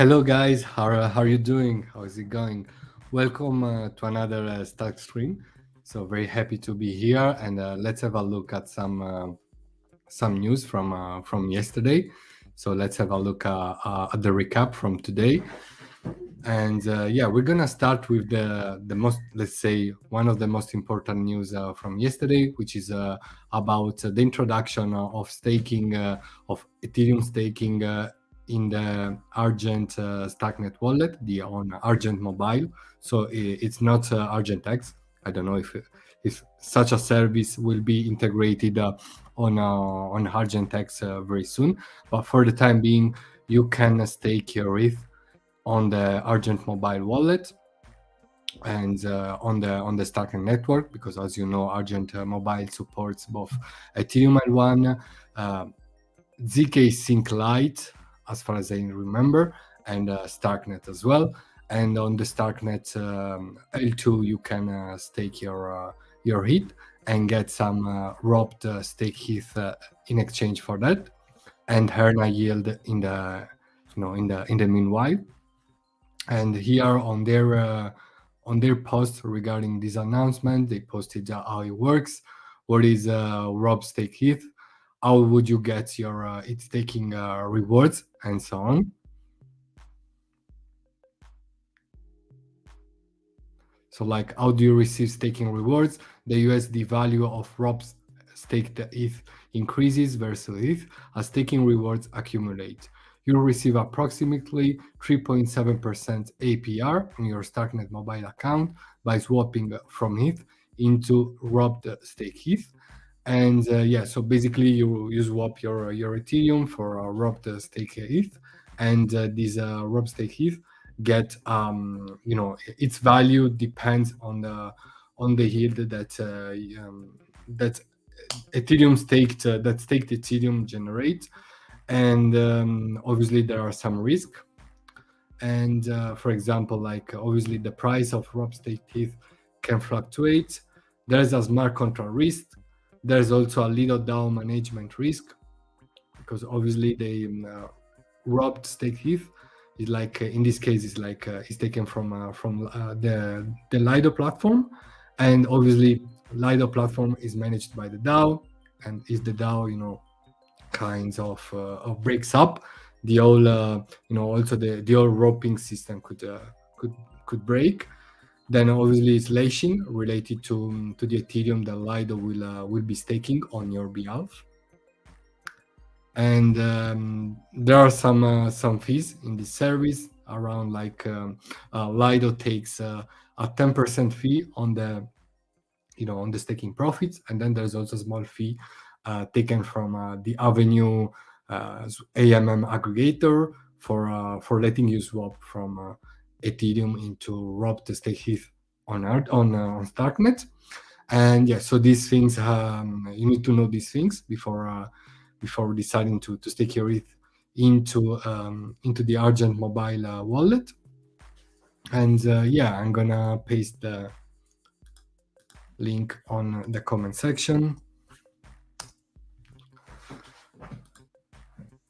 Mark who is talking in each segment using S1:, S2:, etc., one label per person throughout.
S1: Hello guys, how are you doing? How is it going? Welcome to another StarkStream. So very happy to be here, and let's have a look at some news from yesterday. So let's have a look at the recap from today. And yeah, we're gonna start with the most, let's say, one of the most important news from yesterday, which is about the introduction of staking of Ethereum staking in the Argent Stacknet wallet, the on Argent Mobile. So it's not Argent X. I don't know if such a service will be integrated on Argent X very soon, but for the time being, you can stake your ETH on the Argent Mobile wallet and on the Starknet network, because as you know, Argent Mobile supports both Ethereum L1, ZK Sync Lite, as far as I remember, and Starknet as well. And on the Starknet L2, you can stake your ETH and get some robbed stake ETH in exchange for that, and earn a yield in the in the meanwhile. And here on their post regarding this announcement, they posted how it works, what is rob stake ETH, how would you get your ETH staking rewards, and so on. So like, how do you receive staking rewards? The USD value of rob's staked ETH increases versus ETH as staking rewards accumulate. You'll receive approximately 3.7% APR on your StarkNet mobile account by swapping from ETH into robbed stake ETH. And yeah, so basically you swap your Ethereum for robbed stake ETH, and this robbed stake ETH get its value depends on the yield that Ethereum staked Ethereum generates. And obviously there are some risk, and for example, like obviously the price of rob stake ETH can fluctuate. There's a smart contract risk. There's also a little DAO management risk, because obviously they robbed stake ETH is like in this case is like is taken from the Lido platform, and obviously Lido platform is managed by the DAO, and if the DAO kinds of breaks up, the whole also the whole roping system could break. Then obviously it's lashing related to the Ethereum that Lido will be staking on your behalf. And there are some fees in this service around, like Lido takes a 10% fee on the on the staking profits, and then there's also a small fee taken from the Avenue AMM aggregator for letting you swap from Ethereum into rob the stake ETH on Starknet. And yeah, so these things you need to know these things before deciding to stake your ETH into the Argent Mobile wallet. And yeah, I'm gonna paste the link on the comment section.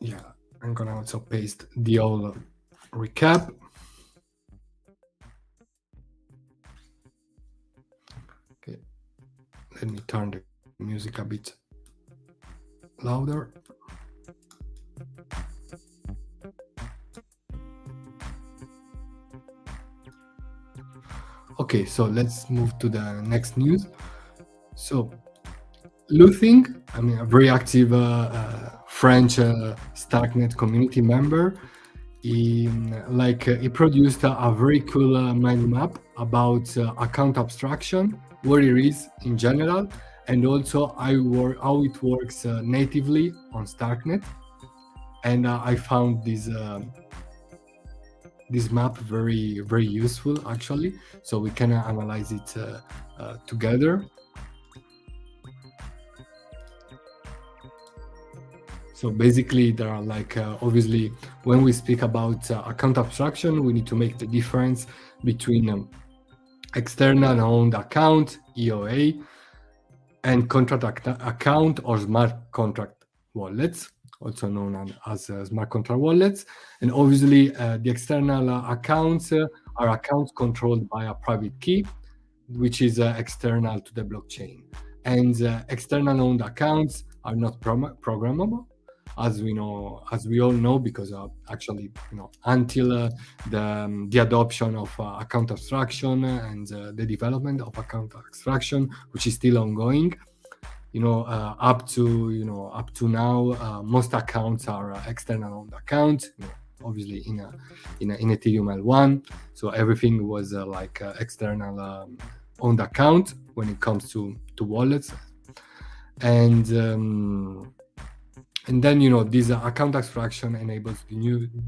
S1: Yeah, I'm gonna also paste the whole recap. Okay, let me turn the music a bit louder. Okay, so let's move to the next news. So Luthing, I mean, a very active French Starknet community member, he produced a very cool mind map about account abstraction, what it is in general, and also how it works natively on Starknet. And I found this map very, very useful, actually, so we can analyze it together. So basically, there are obviously, when we speak about account abstraction, we need to make the difference between external owned account, EOA, and contract account or smart contract wallets. also known as smart contract wallets. And obviously, the external accounts are accounts controlled by a private key, which is external to the blockchain. And external owned accounts are not programmable, as we all know, because actually, until the adoption of account abstraction and the development of account abstraction, which is still ongoing, up to now, most accounts are external owned accounts. Obviously, in Ethereum L1, so everything was external owned account when it comes to wallets, and then this account abstraction enables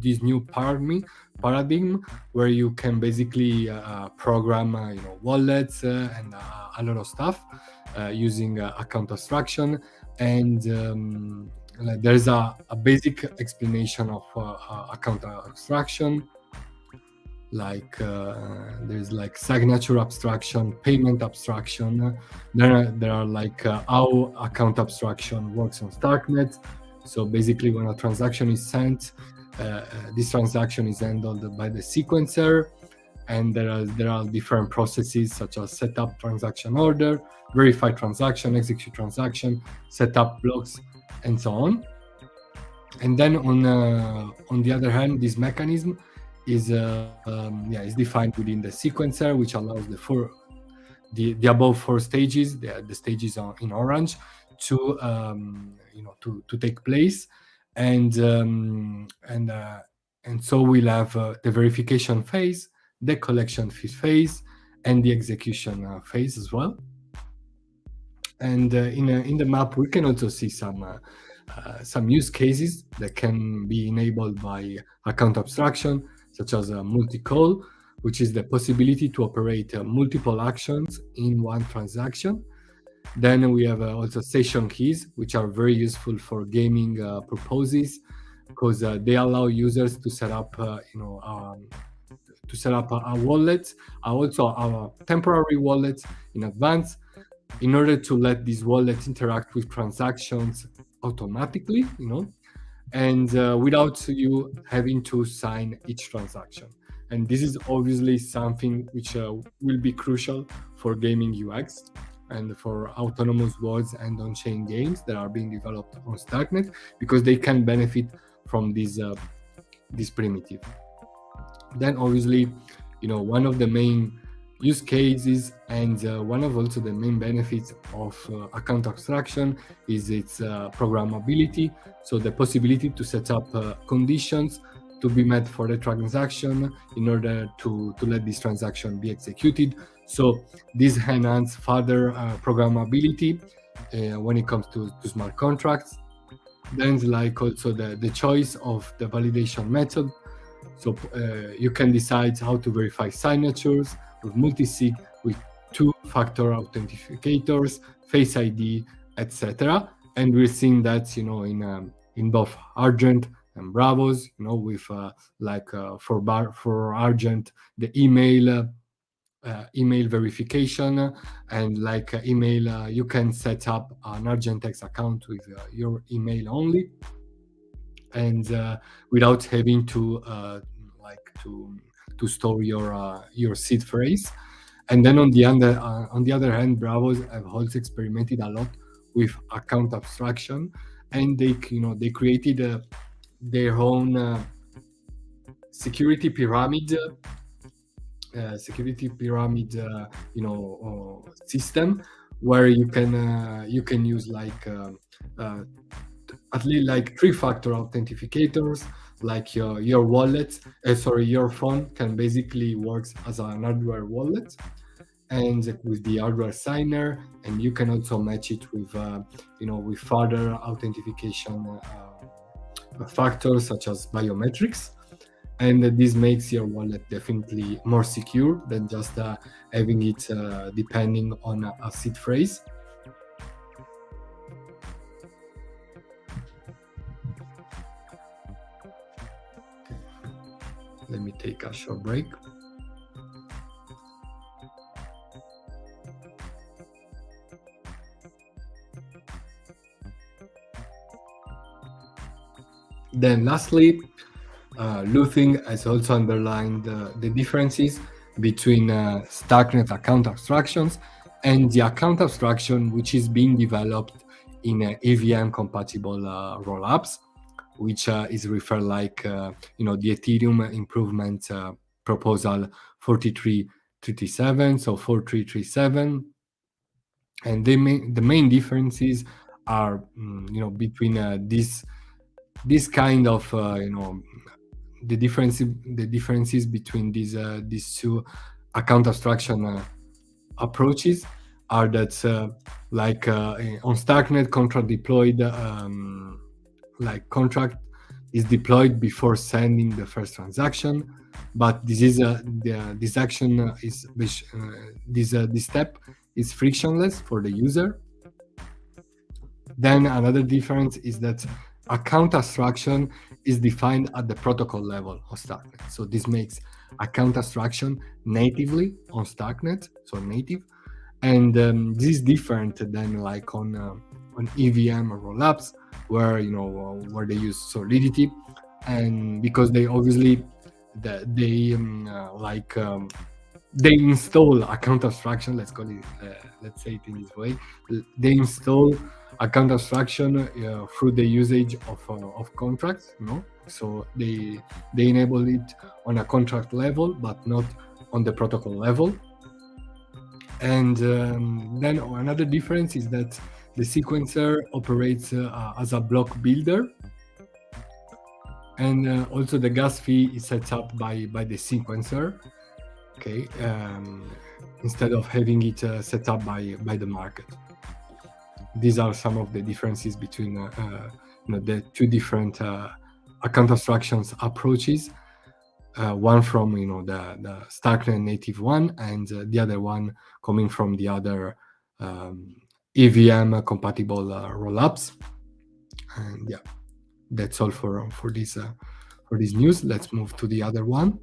S1: this new paradigm where you can basically program wallets and a lot of stuff using account abstraction. And there's a basic explanation of account abstraction, like there's like signature abstraction, payment abstraction. There are like how account abstraction works on Starknet. So basically, when a transaction is sent, this transaction is handled by the sequencer, and there are different processes such as setup transaction order, verify transaction, execute transaction, setup blocks, and so on. And then on the other hand, this mechanism is defined within the sequencer, which allows the above four stages, the stages in orange, to take place, and so we'll have the verification phase, the collection phase, and the execution phase as well. And in the map, we can also see some use cases that can be enabled by account abstraction, such as multi-call, which is the possibility to operate multiple actions in one transaction. Then we have also session keys, which are very useful for gaming purposes, because they allow users to set up, a wallet, also a temporary wallet in advance, in order to let this wallet interact with transactions automatically, and without you having to sign each transaction. And this is obviously something which will be crucial for gaming UX and for autonomous worlds and on-chain games that are being developed on Starknet, because they can benefit from this primitive. Then obviously, one of the main use cases and one of also the main benefits of account abstraction is its programmability. So the possibility to set up conditions to be met for the transaction in order to let this transaction be executed. So this enhances further programmability when it comes to smart contracts. Then like also the choice of the validation method. So you can decide how to verify signatures with multi-sig, with two-factor authentificators, Face ID, etc. And we're seeing that in both Argent and Bravos. With for Argent, the email verification, and email, you can set up an Argentex account with your email only, and without having to store your seed phrase. And then on the other hand, Bravos have also experimented a lot with account abstraction, and they created their own security pyramid system, where you can use at least three-factor authenticators. Like your wallet, your phone can basically work as an hardware wallet, and with the hardware signer, and you can also match it with with further authentication factors such as biometrics, and this makes your wallet definitely more secure than just having it depending on a seed phrase. Let me take a short break. Then lastly, Luthing has also underlined the differences between StarkNet account abstractions and the account abstraction which is being developed in AVM compatible rollups, which is referred like the Ethereum improvement proposal 4337, so 4337. And the main differences are between this kind of the differences between these two account abstraction approaches are that on StarkNet, contract deployed contract is deployed before sending the first transaction, but this action this step is frictionless for the user. Then another difference is that account abstraction is defined at the protocol level of StarkNet. So this makes account abstraction natively on StarkNet, so native. And this is different than like on EVM or rollups, where where they use Solidity, and because they obviously they install account abstraction. Let's call it. Let's say it in this way. They install account abstraction through the usage of contracts. So they enable it on a contract level, but not on the protocol level. And then another difference is that the sequencer operates as a block builder, and also the gas fee is set up by the sequencer. Okay, instead of having it set up by the market. These are some of the differences between the two different account abstractions approaches. One from the StarkNet native one, and the other one coming from the other EVM compatible rollups. And yeah, that's all for this news. Let's move to the other one.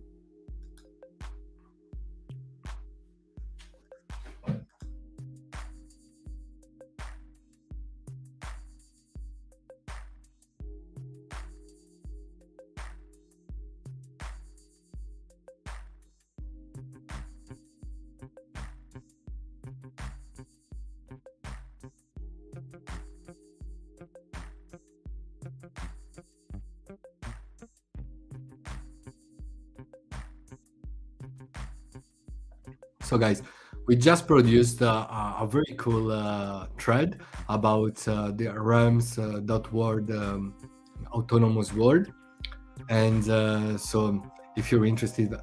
S1: So guys, we just produced a very cool thread about the realms.world autonomous world, and so if you're interested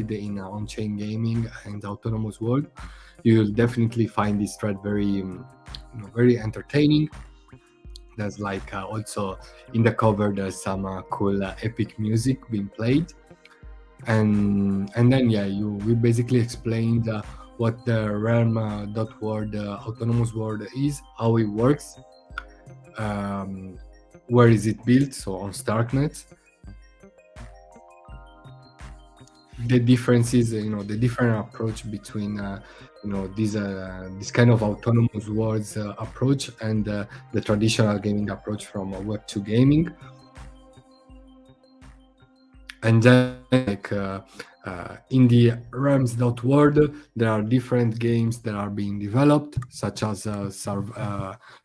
S1: in on-chain gaming and autonomous world, you'll definitely find this thread very very entertaining. There's also in the cover there's some cool epic music being played. And then we basically explained what the realm.world autonomous world is, how it works, where is it built, so on StarkNet, the differences, the different approach between this kind of autonomous worlds approach and the traditional gaming approach from Web2 gaming. And then in the realms.world, there are different games that are being developed, such as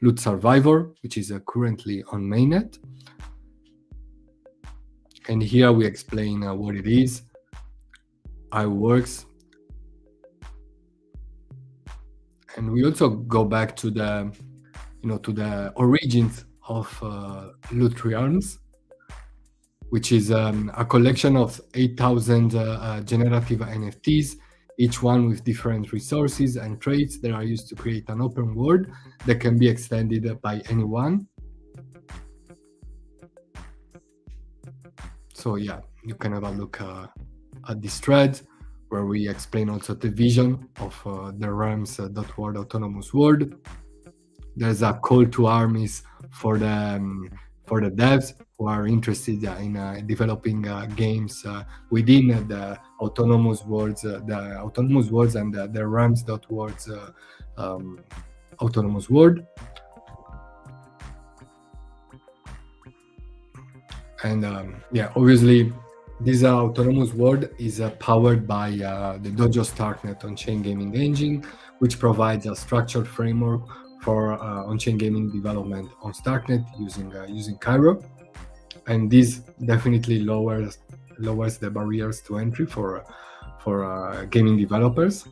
S1: Loot Survivor, which is currently on mainnet. And here we explain what it is, how it works. And we also go back to the origins of Loot Realms, which is a collection of 8,000 generative NFTs, each one with different resources and traits that are used to create an open world that can be extended by anyone. So yeah, you can have a look at this thread where we explain also the vision of the realms.world autonomous world. There's a call to armies for the devs who are interested in developing games within the autonomous worlds, and the realms.world's autonomous world. And yeah, obviously, this autonomous world is powered by the Dojo StarkNet on-chain gaming engine, which provides a structured framework for on-chain gaming development on StarkNet using Cairo. And this definitely lowers the barriers to entry for gaming developers.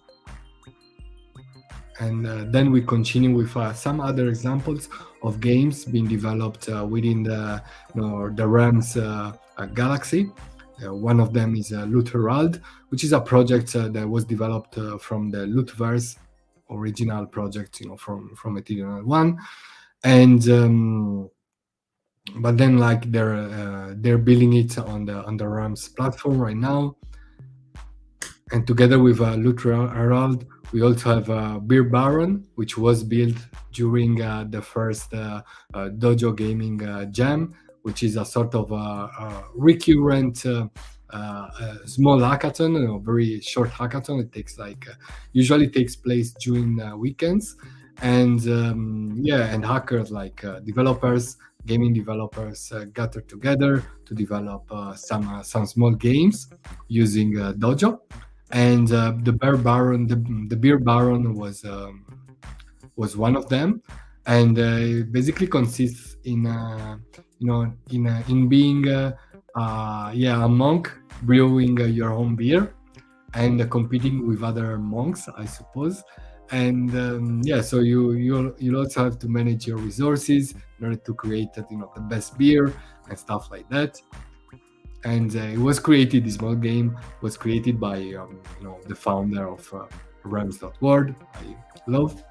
S1: And then we continue with some other examples of games being developed within the realms galaxy. One of them is Loot Herald, which is a project that was developed from the Lootverse original project, from Ethereum 1, and but then like they're building it on the realms platform right now. And together with Loot Herald, we also have Beer Baron, which was built during the first Dojo Gaming Jam, which is a sort of recurrent small hackathon, a very short hackathon. It takes usually takes place during weekends, and yeah, and hackers like developers, gaming developers gather together to develop some small games using Dojo. And the beer baron was one of them, and it basically consists in in being yeah, a monk brewing your own beer and competing with other monks, I suppose. And yeah, so you'll also have to manage your resources in order to create the best beer and stuff like that. And it was created, this small game was created by the founder of rams.world, I love.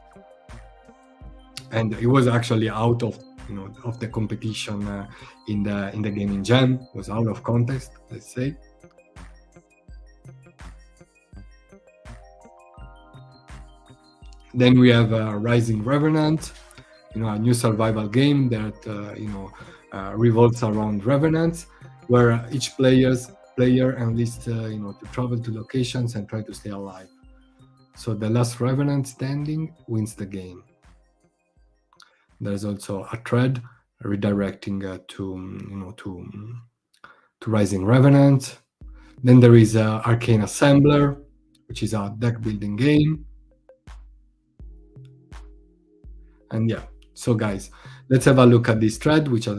S1: And it was actually out of of the competition in the gaming jam. It was out of contest, let's say. Then we have Rising Revenant, a new survival game that revolves around revenants, where each player enlists to travel to locations and try to stay alive. So the last revenant standing wins the game. There's also a thread redirecting to Rising Revenant. Then there is Arcane Assembler, which is a deck building game. And yeah, so guys, let's have a look at this thread, which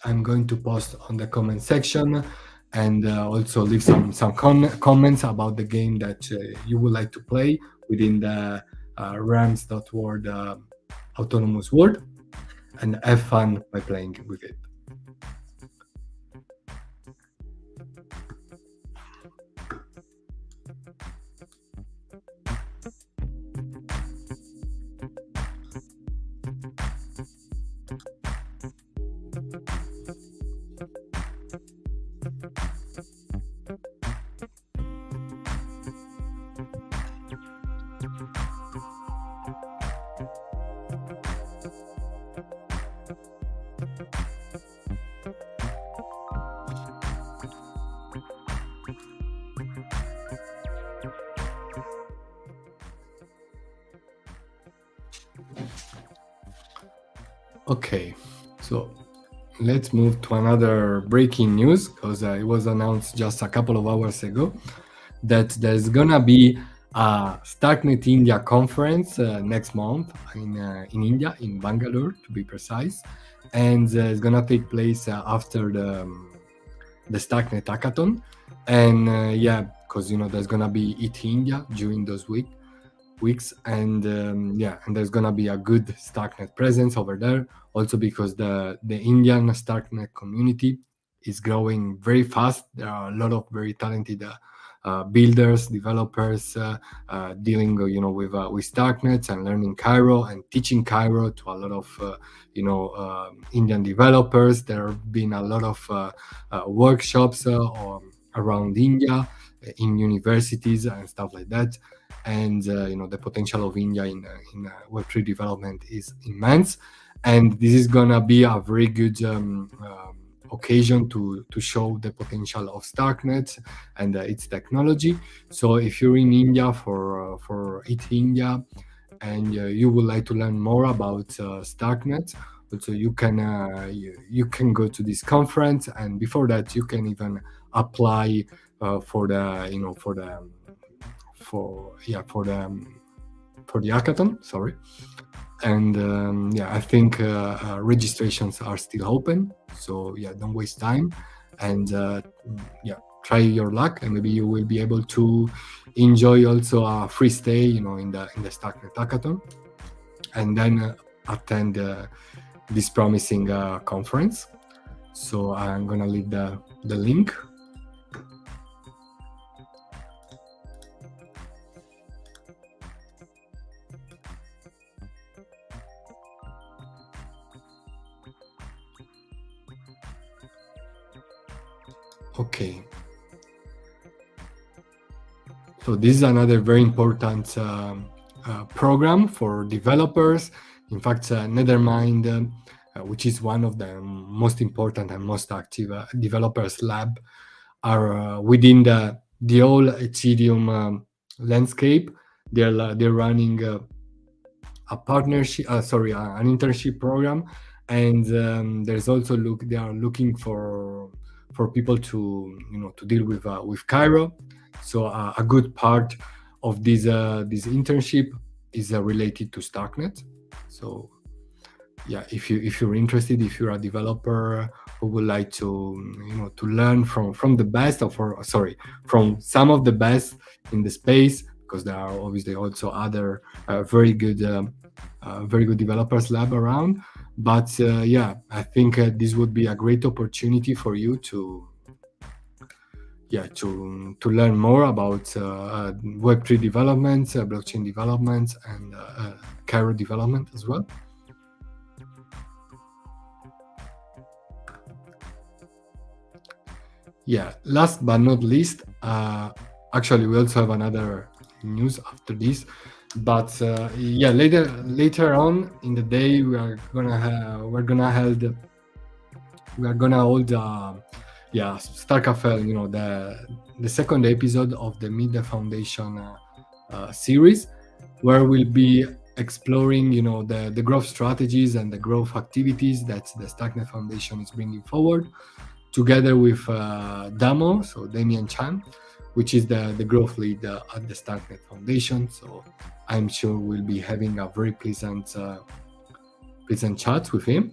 S1: I'm going to post on the comment section, and also leave some comments about the game that you would like to play within the rams.world autonomous world, and have fun by playing with it. Okay, so let's move to another breaking news, because it was announced just a couple of hours ago that there's gonna be a StarkNet India conference next month in India, in Bangalore to be precise, and it's gonna take place after the StarkNet hackathon. And yeah, because there's gonna be ET India during those weeks, and yeah, and there's gonna be a good StarkNet presence over there, also because the Indian StarkNet community is growing very fast. There are a lot of very talented builders, developers dealing with StarkNet and learning Cairo and teaching Cairo to a lot of Indian developers. There have been a lot of workshops around India in universities and stuff like that. And the potential of India in Web3 development is immense, and this is gonna be a very good occasion to show the potential of StarkNet and its technology. So if you're in India for ET India and you would like to learn more about StarkNet, Also, you can go to this conference, and before that, you can even apply for the for the hackathon. Sorry. And yeah, I think registrations are still open, so yeah, don't waste time, and yeah, try your luck, and maybe you will be able to enjoy also a free stay, in the Starknet hackathon, and then attend this promising conference. So I'm gonna leave the link. Okay. So this is another very important program for developers. In fact, Nethermind, which is one of the most important and most active developers lab, are within the whole Ethereum landscape. They're running a partnership, an internship program, and there's also they are looking for people to to deal with Cairo. So a good part of this internship is related to Starknet. So yeah, if you're interested, if you're a developer who would like to to learn from the best, from some of the best in the space, because there are obviously also other very good developers lab around. But yeah, I think this would be a great opportunity for you to learn more about Web3 development, blockchain development, and Cairo development as well. Yeah, last but not least, actually we also have another news after this, but yeah, later on in the day we are gonna hold Star Cafe, the second episode of the Meet the Foundation series, where we'll be exploring the growth strategies and the growth activities that the Starknet Foundation is bringing forward, together with Damo, so Damian Chan, which is the growth lead at the Starknet Foundation. So I'm sure we'll be having a very pleasant chat with him.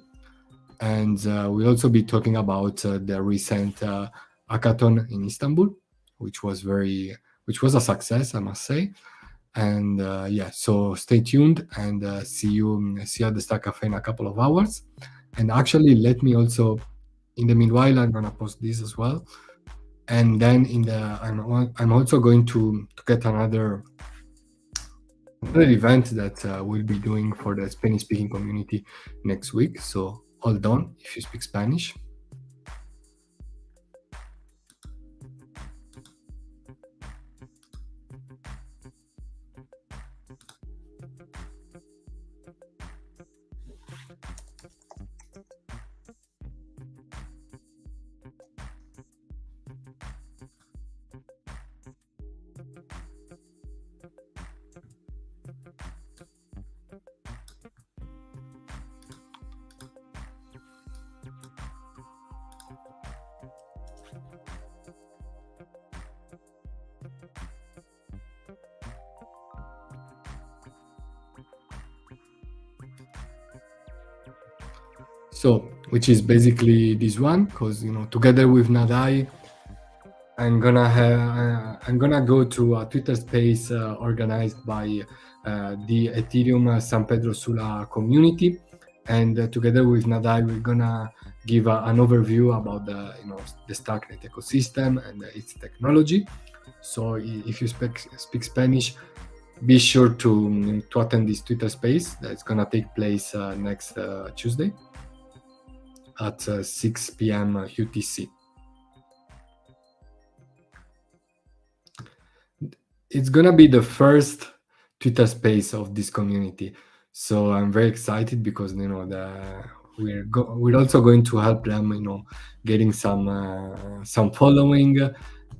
S1: And we'll also be talking about the recent hackathon in Istanbul, which was a success, I must say. And yeah, so stay tuned, and see you at the Star Cafe in a couple of hours. And actually, let me also, in the meanwhile, I'm gonna post this as well. And then I'm also going to get another event that we'll be doing for the Spanish speaking community next week. So hold on if you speak Spanish. So, which is basically this one, because together with Nadai, I'm gonna go to a Twitter space organized by the Ethereum San Pedro Sula community, and together with Nadai, we're gonna give an overview about the Starknet ecosystem and its technology. So, if you speak Spanish, be sure to attend this Twitter space that's gonna take place next Tuesday at 6 p.m. UTC. It's gonna be the first Twitter space of this community, so I'm very excited because we're also going to help them, getting some following,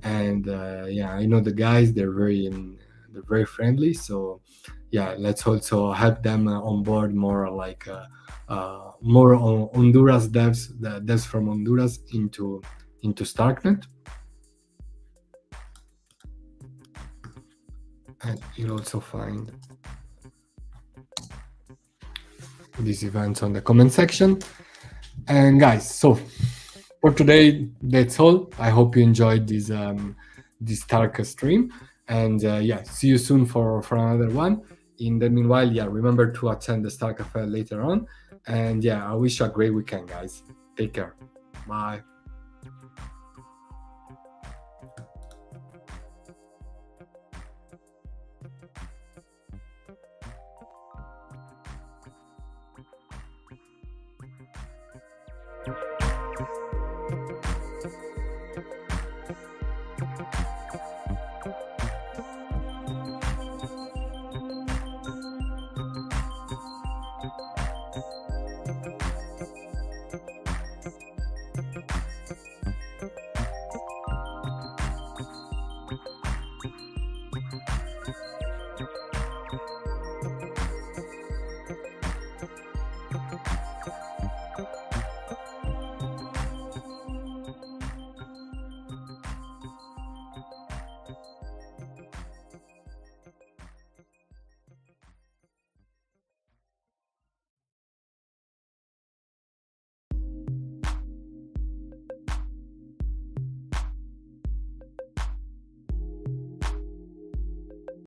S1: and yeah, I know the guys. They're they're very friendly. So yeah, let's also help them on board more, like more Honduras devs, the devs from Honduras into StarkNet. And you'll also find these events on the comment section. And guys, so for today, that's all. I hope you enjoyed this Stark stream, and yeah, see you soon for another one. In the meanwhile, yeah, remember to attend the Stark Cafe later on, and yeah, I wish you a great weekend, guys. Take care. Bye.